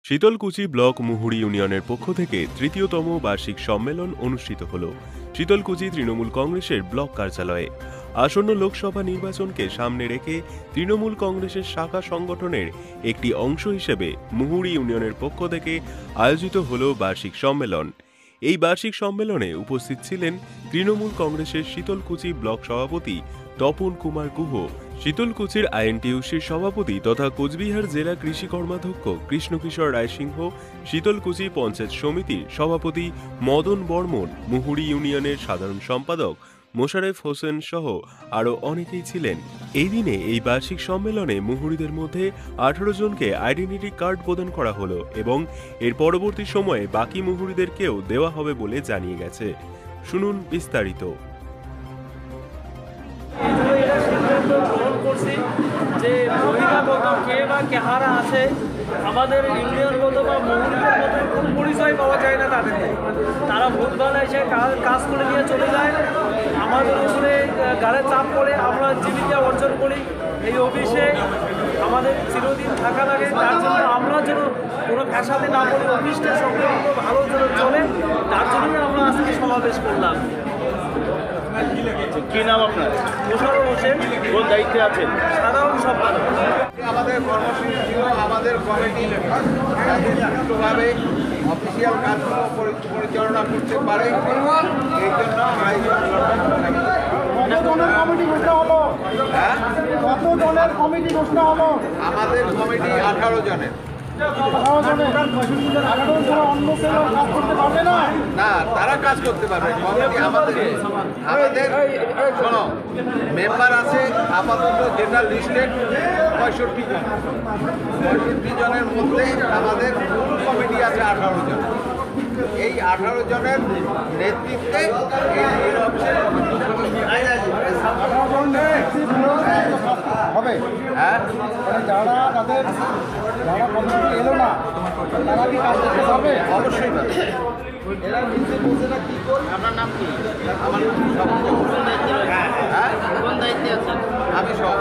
Sitalkuchi block Muhuri ইউনিয়নের পক্ষ থেকে তৃতীয়তম বার্ষিক সম্মেলন অনুষ্ঠিত হল শীতলকুচি তৃণমূল কংগ্রেসের ব্লক কার্যালয়ে। আসন্ন লোকসভা নির্বাচনকে সামনে রেখে তৃণমূল কংগ্রেসের শাখা সংগঠনের একটি অংশ হিসেবে মুহুরী ইউনিয়নের পক্ষ থেকে আয়োজিত হল বার্ষিক সম্মেলন। এই বার্ষিক সম্মেলনে উপস্থিত ছিলেন তৃণমূল কংগ্রেসের শীতলকুচি ব্লক সভাপতি তপন কুমার গুহ, শীতলকুচির আইএনটিইউসির সভাপতি তথা কোচবিহার জেলা কৃষি কর্মাধ্যক্ষ কৃষ্ণকিশোর রায়সিংহ, শীতলকুচি পঞ্চায়েত সমিতির সভাপতি মদন বর্মন, মুহুরী ইউনিয়নের সাধারণ সম্পাদক মোশারেফ হোসেন সহ আরও অনেকেই ছিলেন। এই দিনে এই বার্ষিক সম্মেলনে মুহুরীদের মধ্যে 18 জনকে আইডেন্টিটি কার্ড প্রদান করা হলো এবং এর পরবর্তী সময়ে বাকি মুহুরীদেরকেও দেওয়া হবে বলে জানিয়ে গেছে। শুনুন বিস্তারিত। যে বহিরাগত কে বা কাহারা আছে আমাদের ইউনিয়নগত বা মুহুরীদের মধ্যে কোনো পরিচয় পাওয়া যায় না তাদের। তারা ভোটবেলা এসে কাজ করে নিয়ে চলে যায়, আমাদের উপরে গাড়ে চাপ পড়ে, আমরা জীবিকা অর্জন করি। এই অফিসে আমাদের চিরদিন থাকা লাগে, তার জন্য আমরা যেন কোনো ফ্যাসাদে না পড়ি, অফিসটা সম্পূর্ণ ভালো যেন চলে, তার জন্যই আমরা আজকে সমাবেশ করলাম। কি নাম আপনার? মোশাররফ হোসেন। কোন দায়িত্বে আছেন? সাধারণ সম্পাদক। আমাদের কর্মসূচি ছিল আমাদের কমিটি সুষ্ঠুভাবে অফিসিয়াল কাজগুলো পরিচালনা করতে পারে, এই জন্য আমাদের কমিটি 18 জনের। না, তারা কাজ করতে পারবে। কমিটি আমাদের শোনো, মেম্বার আছে আপাতত যেটা লিস্টেড 65 জন। 65 জনের মধ্যে আমাদের ফুল কমিটি আছে 18 জন। এই 18 জনের নেতৃত্বে এই অফিসের হবে। হ্যাঁ, যারা কমিটি এলো না তারা কি কাজ করতে পারবে? অবশ্যই না। এরা নিজে বলছে না কি করবে। আপনার নাম কি? আমার সব কোন দায়িত্বে রয়েছে? হ্যাঁ, কোন দায়িত্বে আছেন? আমি সব